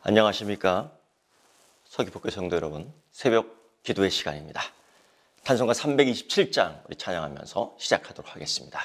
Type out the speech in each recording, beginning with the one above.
안녕하십니까. 서귀포교회 성도 여러분, 새벽 기도의 시간입니다. 찬송가 327장 우리 찬양하면서 시작하도록 하겠습니다.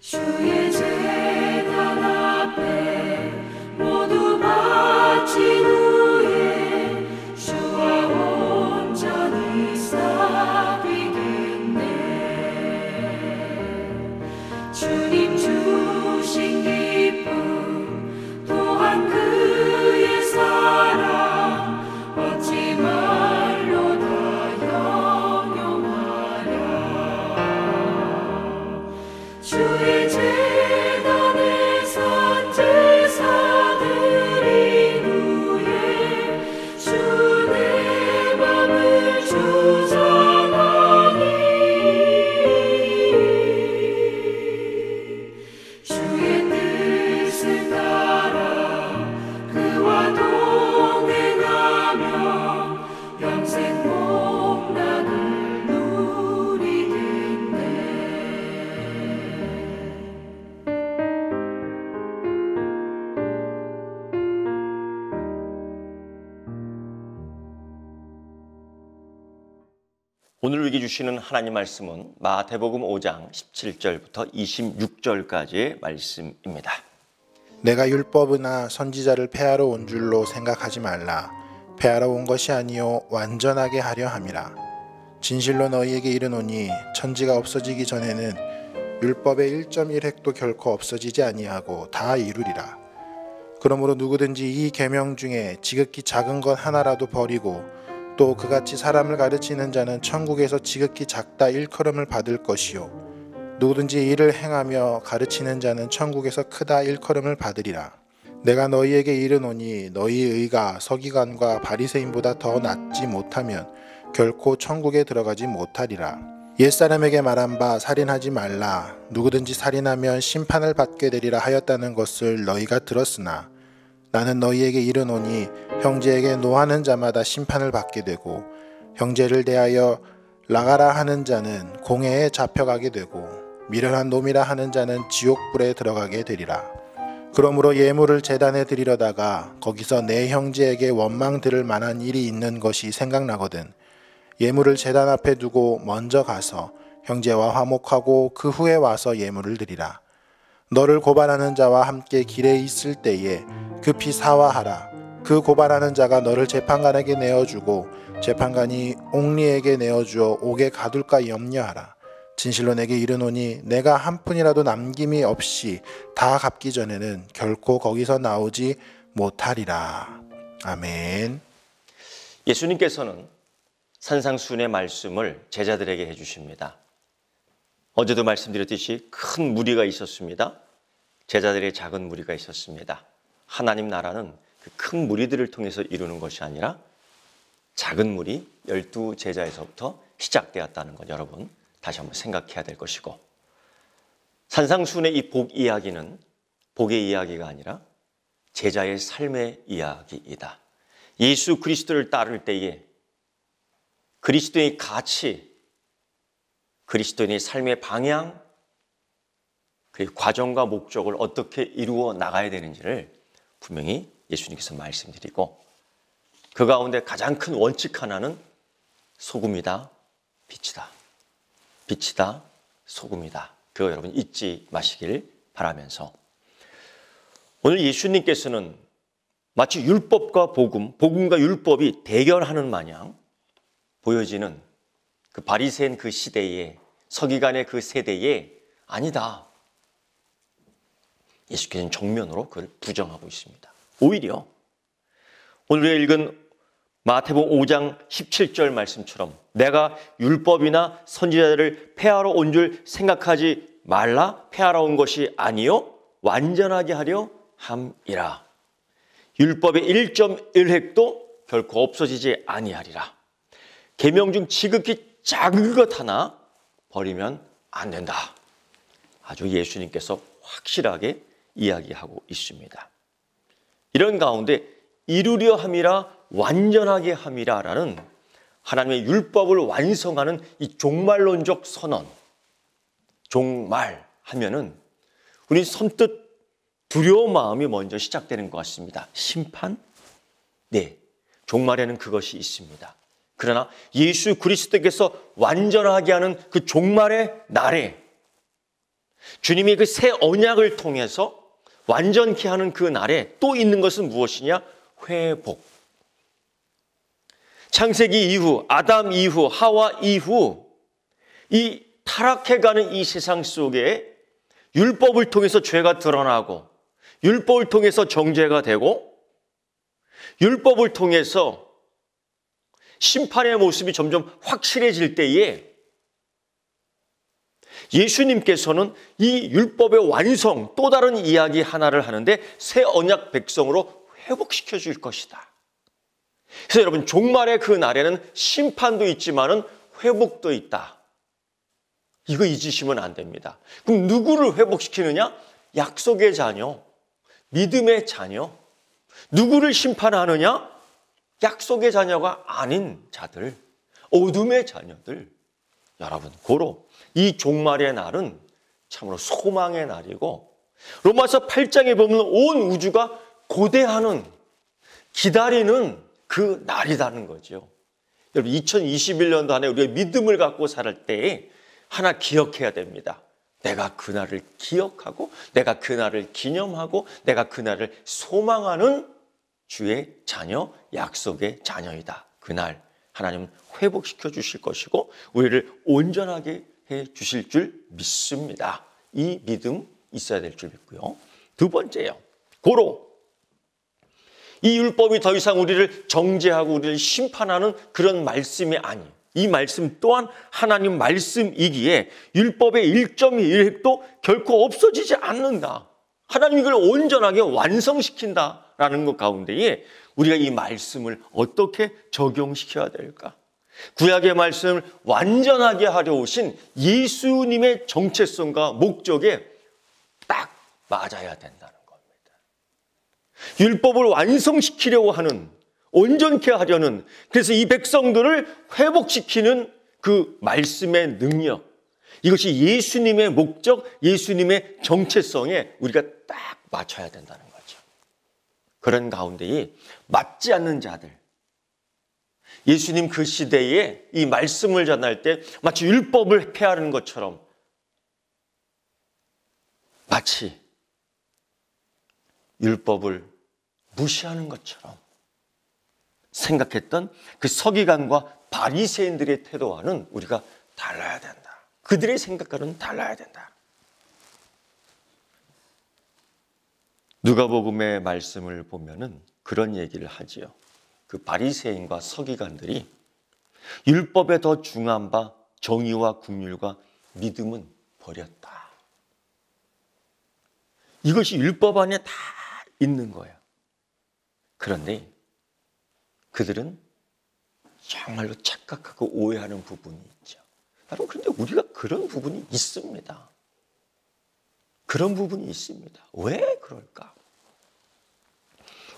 주의 제단 앞에 모두 바친 후에 주와 온전히 사귀겠네. 주님 주신 기쁨 또한 그의 사랑 어찌 말로 다 형용하랴. 주의 제단에 선 제사드린 후에 주 내 맘을 주장하니 주의 뜻을 따라 그와 동행하며 영생 복락을 누리겠네. 오늘 우리에게 주시는 하나님 말씀은 마태복음 5장 17절부터 26절까지의 말씀입니다. 내가 율법이나 선지자를 폐하러 온 줄로 생각하지 말라. 폐하러 온 것이 아니요 완전하게 하려 함이라. 진실로 너희에게 이르노니 천지가 없어지기 전에는 율법의 1.1획도 결코 없어지지 아니하고 다 이루리라. 그러므로 누구든지 이 계명 중에 지극히 작은 것 하나라도 버리고 또 그같이 사람을 가르치는 자는 천국에서 지극히 작다 일컬음을 받을 것이요 누구든지 이를 행하며 가르치는 자는 천국에서 크다 일컬음을 받으리라. 내가 너희에게 이르노니 너희의 의가 서기관과 바리새인보다 더 낫지 못하면 결코 천국에 들어가지 못하리라. 옛사람에게 말한 바 살인하지 말라. 누구든지 살인하면 심판을 받게 되리라 하였다는 것을 너희가 들었으나 나는 너희에게 이르노니 형제에게 노하는 자마다 심판을 받게 되고 형제를 대하여 나가라 하는 자는 공회에 잡혀가게 되고 미련한 놈이라 하는 자는 지옥불에 들어가게 되리라. 그러므로 예물을 제단에 드리려다가 거기서 내 형제에게 원망 들을 만한 일이 있는 것이 생각나거든 예물을 제단 앞에 두고 먼저 가서 형제와 화목하고 그 후에 와서 예물을 드리라. 너를 고발하는 자와 함께 길에 있을 때에 급히 사화하라. 그 고발하는 자가 너를 재판관에게 내어주고 재판관이 옥리에게 내어주어 옥에 가둘까 염려하라. 진실로 내게 이르노니 내가 한 푼이라도 남김이 없이 다 갚기 전에는 결코 거기서 나오지 못하리라. 아멘. 예수님께서는 산상수훈의 말씀을 제자들에게 해주십니다. 어제도 말씀드렸듯이 큰 무리가 있었습니다. 제자들의 작은 무리가 있었습니다. 하나님 나라는 그 큰 무리들을 통해서 이루는 것이 아니라 작은 무리 12제자에서부터 시작되었다는 것 여러분 다시 한번 생각해야 될 것이고 산상수훈의 이 복 이야기는 복의 이야기가 아니라 제자의 삶의 이야기이다. 예수 그리스도를 따를 때에 그리스도의 가치, 그리스도인의 삶의 방향, 그 과정과 목적을 어떻게 이루어 나가야 되는지를 분명히 예수님께서 말씀드리고 그 가운데 가장 큰 원칙 하나는 소금이다, 빛이다. 빛이다, 소금이다. 그거 여러분 잊지 마시길 바라면서 오늘 예수님께서는 마치 율법과 복음, 복음과 율법이 대결하는 마냥 보여지는 그 바리새인 그 시대에 서기관의 그 세대에 아니다. 예수께서는 정면으로 그걸 부정하고 있습니다. 오히려 오늘 우리가 읽은 마태복음 5장 17절 말씀처럼 내가 율법이나 선지자들을 폐하러 온 줄 생각하지 말라. 폐하러 온 것이 아니요 완전하게 하려 함이라. 율법의 1.1획도 결코 없어지지 아니하리라. 계명 중 지극히 작은 것 하나 버리면 안 된다. 아주 예수님께서 확실하게 이야기하고 있습니다. 이런 가운데 이루려 함이라 완전하게 함이라라는 하나님의 율법을 완성하는 이 종말론적 선언. 종말 하면은 우리 선뜻 두려운 마음이 먼저 시작되는 것 같습니다. 심판? 네, 종말에는 그것이 있습니다. 그러나 예수 그리스도께서 완전하게 하는 그 종말의 날에 주님이 그 새 언약을 통해서 완전케 하는 그 날에 또 있는 것은 무엇이냐? 회복. 창세기 이후, 아담 이후, 하와 이후 이 타락해가는 이 세상 속에 율법을 통해서 죄가 드러나고 율법을 통해서 정죄가 되고 율법을 통해서 심판의 모습이 점점 확실해질 때에 예수님께서는 이 율법의 완성, 또 다른 이야기 하나를 하는데 새 언약 백성으로 회복시켜 줄 것이다. 그래서 여러분 종말의 그 날에는 심판도 있지만은 회복도 있다. 이거 잊으시면 안 됩니다. 그럼 누구를 회복시키느냐? 약속의 자녀, 믿음의 자녀. 누구를 심판하느냐? 약속의 자녀가 아닌 자들, 어둠의 자녀들. 여러분, 고로 이 종말의 날은 참으로 소망의 날이고 로마서 8장에 보면 온 우주가 고대하는, 기다리는 그 날이라는 거죠. 여러분 2021년도 안에 우리가 믿음을 갖고 살 때에 하나 기억해야 됩니다. 내가 그날을 기억하고 내가 그날을 기념하고 내가 그날을 소망하는 주의 자녀, 약속의 자녀이다. 그날 하나님은 회복시켜 주실 것이고 우리를 온전하게 해 주실 줄 믿습니다. 이 믿음 있어야 될 줄 믿고요. 두 번째요. 고로 이 율법이 더 이상 우리를 정죄하고 우리를 심판하는 그런 말씀이 아니에요. 이 말씀 또한 하나님 말씀이기에 율법의 1.1획도 결코 없어지지 않는다. 하나님 이걸 온전하게 완성시킨다라는 것 가운데에 우리가 이 말씀을 어떻게 적용시켜야 될까? 구약의 말씀을 완전하게 하려 오신 예수님의 정체성과 목적에 딱 맞아야 된다는 겁니다. 율법을 완성시키려고 하는, 온전케 하려는, 그래서 이 백성들을 회복시키는 그 말씀의 능력, 이것이 예수님의 목적, 예수님의 정체성에 우리가 딱 맞춰야 된다는 거죠. 그런 가운데에 맞지 않는 자들, 예수님 그 시대에 이 말씀을 전할 때 마치 율법을 폐하는 것처럼, 마치 율법을 무시하는 것처럼 생각했던 그 서기관과 바리새인들의 태도와는 우리가 달라야 된다. 그들의 생각과는 달라야 된다. 누가복음의 말씀을 보면은 그런 얘기를 하지요. 그 바리새인과 서기관들이 율법에 더 중요한 바 정의와 긍휼과 믿음은 버렸다. 이것이 율법 안에 다 있는 거예요. 그런데 그들은 정말로 착각하고 오해하는 부분이 있죠. 여러분, 그런데 우리가 그런 부분이 있습니다. 그런 부분이 있습니다. 왜 그럴까?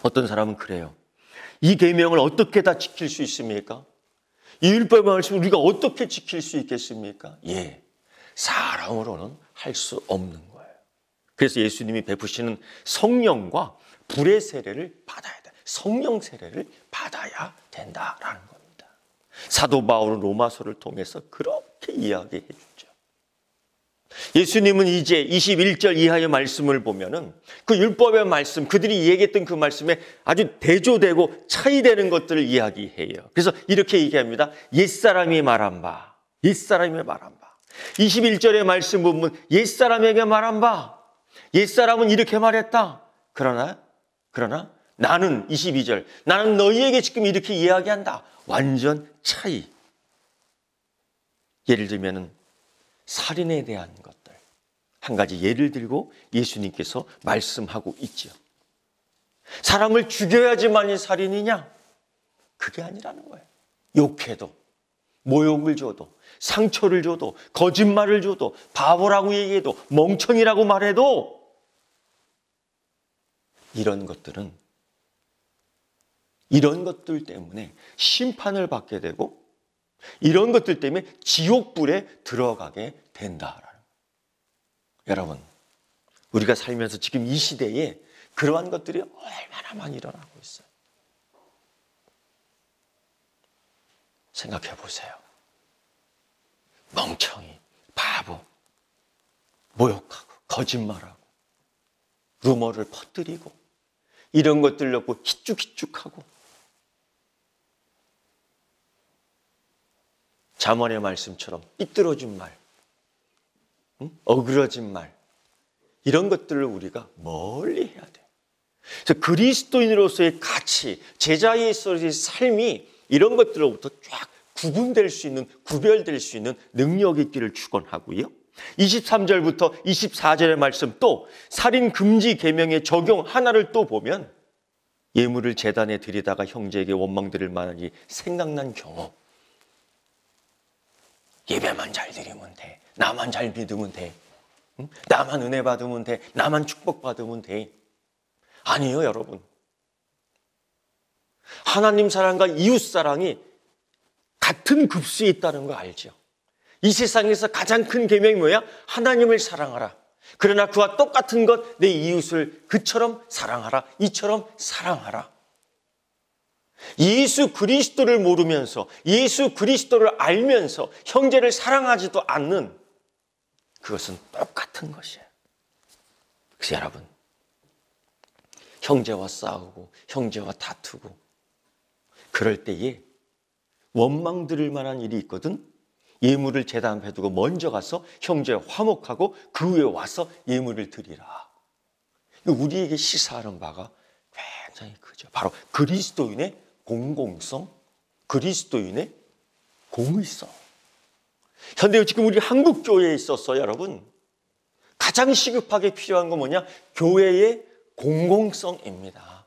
어떤 사람은 그래요. 이 계명을 어떻게 다 지킬 수 있습니까? 이 율법의 말씀을 우리가 어떻게 지킬 수 있겠습니까? 예, 사람으로는 할 수 없는 거예요. 그래서 예수님이 베푸시는 성령과 불의 세례를 받아야 돼. 성령 세례를 받아야 된다라는 겁니다. 사도 바울은 로마서를 통해서 그렇게 이야기해 주죠. 예수님은 이제 21절 이하의 말씀을 보면은 그 율법의 말씀, 그들이 얘기했던 그 말씀에 아주 대조되고 차이되는 것들을 이야기해요. 그래서 이렇게 얘기합니다. 옛사람이 말한 바, 옛사람이 말한 바. 21절의 말씀 보면 옛사람에게 말한 바, 옛사람은 이렇게 말했다. 그러나 나는 22절, 나는 너희에게 지금 이렇게 이야기한다. 완전 차이. 예를 들면은 살인에 대한 것들 한 가지 예를 들고 예수님께서 말씀하고 있죠. 사람을 죽여야지만이 살인이냐? 그게 아니라는 거예요. 욕해도, 모욕을 줘도, 상처를 줘도, 거짓말을 줘도, 바보라고 얘기해도, 멍청이라고 말해도 이런 것들 때문에 심판을 받게 되고 이런 것들 때문에 지옥불에 들어가게 된다라는 거예요. 여러분, 우리가 살면서 지금 이 시대에 그러한 것들이 얼마나 많이 일어나고 있어요. 생각해 보세요. 멍청이, 바보, 모욕하고 거짓말하고 루머를 퍼뜨리고 이런 것들 놓고 희죽희죽하고 잠언의 말씀처럼 삐뚤어진 말, 어그러진 말, 이런 것들을 우리가 멀리 해야 돼요. 그래서 그리스도인으로서의 가치, 제자에서의 삶이 이런 것들로부터 쫙 구분될 수 있는, 구별될 수 있는 능력이 있기를 축원하고요. 23절부터 24절의 말씀 또 살인 금지 계명의 적용 하나를 또 보면 예물을 제단에 드리다가 형제에게 원망드릴 만하니 생각난 경우 예배만 잘 드리면 돼. 나만 잘 믿으면 돼. 나만 은혜 받으면 돼. 나만 축복받으면 돼. 아니에요, 여러분. 하나님 사랑과 이웃 사랑이 같은 급수에 있다는 거 알죠? 이 세상에서 가장 큰 계명이 뭐야? 하나님을 사랑하라. 그러나 그와 똑같은 것, 내 이웃을 그처럼 사랑하라. 이처럼 사랑하라. 예수 그리스도를 모르면서, 예수 그리스도를 알면서 형제를 사랑하지도 않는 그것은 똑같은 것이에요. 그래서 여러분, 형제와 싸우고 형제와 다투고 그럴 때에 원망 들을 만한 일이 있거든. 예물을 제단 앞에 두고 먼저 가서 형제와 화목하고 그 후에 와서 예물을 드리라. 우리에게 시사하는 바가 굉장히 크죠. 바로 그리스도인의 공공성, 그리스도인의 공의성. 현대 지금 우리 한국 교회에 있어서 여러분 가장 시급하게 필요한 건 뭐냐? 교회의 공공성입니다.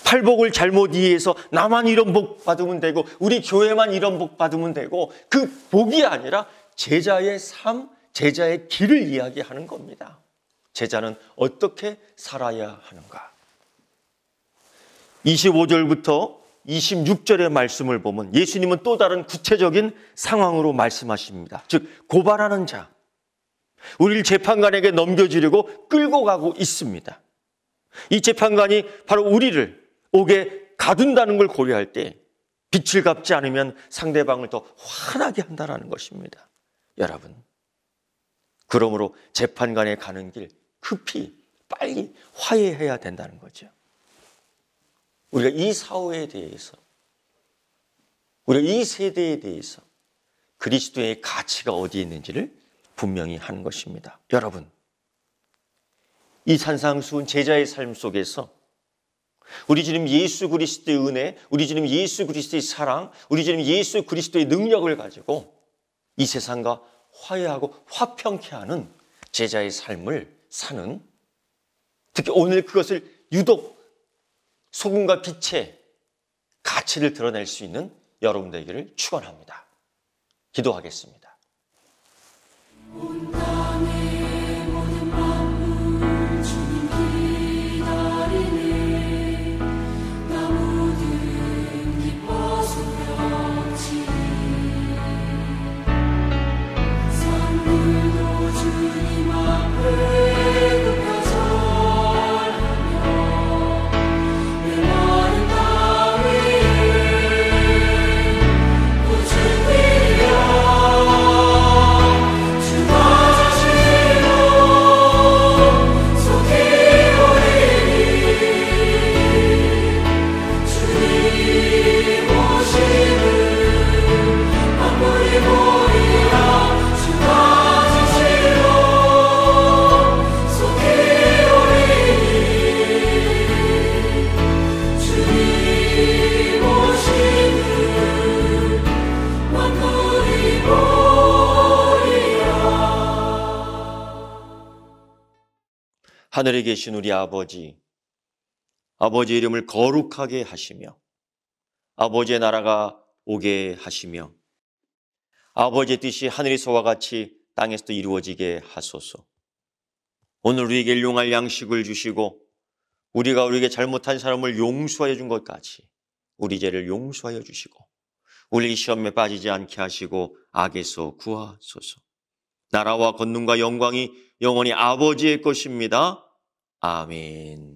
팔복을 잘못 이해해서 나만 이런 복 받으면 되고 우리 교회만 이런 복 받으면 되고 그 복이 아니라 제자의 삶, 제자의 길을 이야기하는 겁니다. 제자는 어떻게 살아야 하는가? 25절부터 26절의 말씀을 보면 예수님은 또 다른 구체적인 상황으로 말씀하십니다. 즉 고발하는 자, 우리를 재판관에게 넘겨주려고 끌고 가고 있습니다. 이 재판관이 바로 우리를 옥에 가둔다는 걸 고려할 때 빛을 갚지 않으면 상대방을 더 화나게 한다는 것입니다. 여러분, 그러므로 재판관에 가는 길 급히 빨리 화해해야 된다는 거죠. 우리가 이 사회에 대해서, 우리가 이 세대에 대해서 그리스도의 가치가 어디에 있는지를 분명히 하는 것입니다. 여러분, 이 산상수훈 제자의 삶 속에서 우리 주님 예수 그리스도의 은혜, 우리 주님 예수 그리스도의 사랑, 우리 주님 예수 그리스도의 능력을 가지고 이 세상과 화해하고 화평케 하는 제자의 삶을 사는, 특히 오늘 그것을 유독 소금과 빛의 가치를 드러낼 수 있는 여러분 되기를 축원합니다. 기도하겠습니다. 온 땅의 모든 만물 주님 기다리네. 나무들은 기뻐 소렸지. 산들도 주님 앞에 급하 절하며 메마른 땅 위에 꽃을 피려 하늘에 계신 우리 아버지, 아버지의 이름을 거룩하게 하시며 아버지의 나라가 오게 하시며 아버지의 뜻이 하늘에서와 같이 땅에서도 이루어지게 하소서. 오늘 우리에게 일용할 양식을 주시고 우리가 우리에게 잘못한 사람을 용서하여 준 것 같이 우리 죄를 용서하여 주시고 우리 시험에 빠지지 않게 하시고 악에서 구하소서. 나라와 권능과 영광이 영원히 아버지의 것입니다. 아멘.